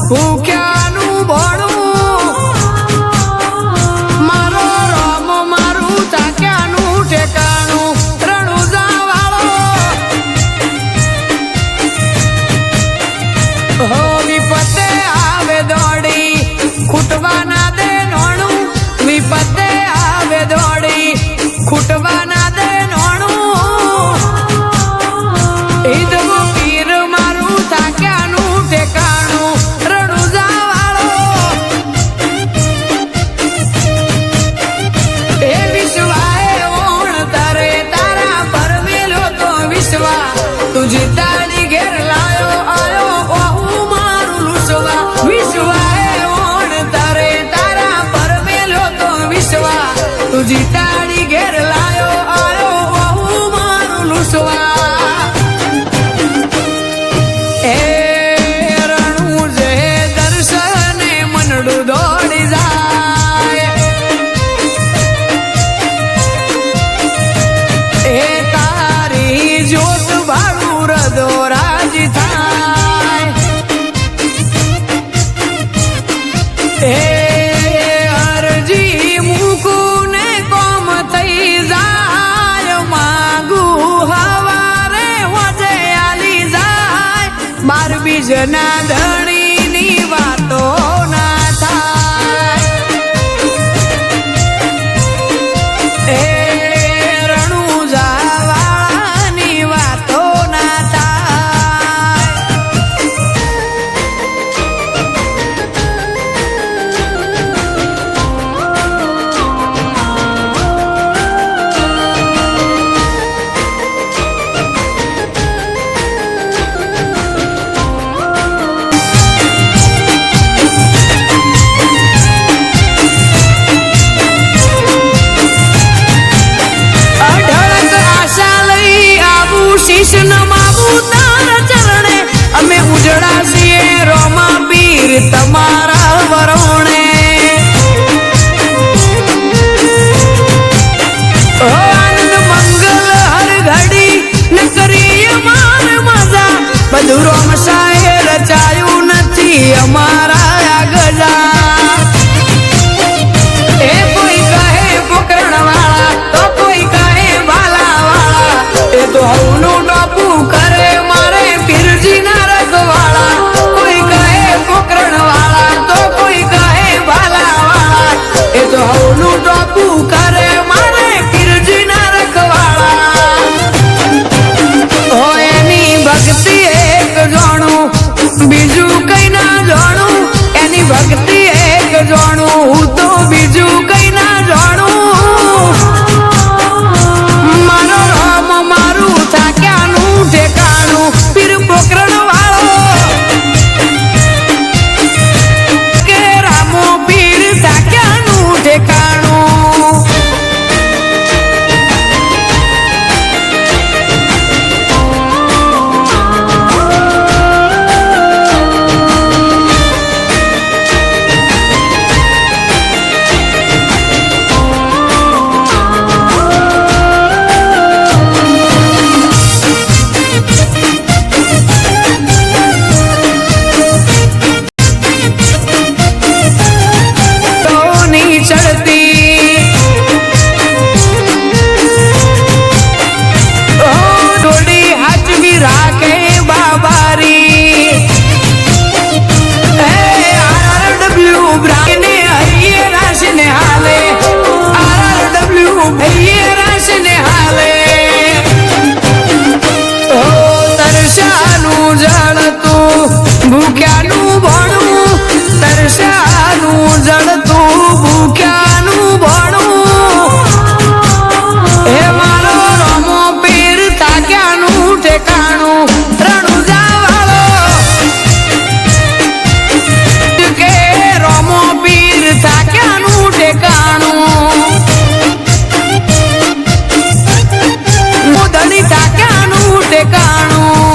ભૂખ્યાનું ભણું મારો રામ મારું તાક્યાનું ઠેકાણું રણુજા વાળો હો વિપતે આવે દોડી ખૂટવા ના દે નોણું વિપતે આવે દોડી ખૂટવા ના દે નોણું ઈદવો પીર મારું તાક્યાનું ઠેકાણું રણુજા વાળો એ વિશ્વાએ ઓણ તારે તારા પરમેલો તો વિશ્વા તુજી તારી ઘેર લાયો આયો ઓહું મારું લુસવા વિશ્વાએ ઓણ તારે તારા પરમેલો તો વિશ્વા તુજી તારી ઘેર લાયો આયો ઓહું મારું લુસવા દોડી જાય એ તારી જોત ભાડું રદો રાજી થાય એ અરજી મૂકું ને કોમ થઈ જાય માગું હવારે હોજે આલી જાય બાર બીજના ધણીની વાતો અમે ઉજળા છીએ રોમા પીર તમારા વરોણે આનંદ મંગલ હર ઘડી ન કરીએ માર મજા બધું રોમ સાહે રચાયું નથી અમારા આગજા એ કોઈ કહે પોકરણ વાળા તો કોઈ કહે ભાલા વાળા એ તો હવનું ડોપું કરે મારે પીરજી ના રખવાળા કોઈ કહે પોકરણ વાળા તો કોઈ કહે ભાલા વાળા એ તો હવનું ડોપું કરે મારે પીરજી ના રખવાળા હો એની ભક્તિ એક જાણું બીજું કઈ ના જાણું એની ભક્તિ એક જાણું હું તો બીજું કઈ ના જાણું મારો રામ મારું થાક્યાનું ઠેકાણું પીર પોકરણ વાળો કે રામો પીર થાક્યાનું ઠેકાણું ભૂખ્યાનું ભણું તરસ્યાનું જળતું ભૂખ્યાનું ભણું હે મારો રમો પીર તાક્યાનું ઠેકાણું રણુજા વાળો કે રમો પીર તાક્યાનું ઠેકાણું મોદની તાક્યાનું ઠેકાણું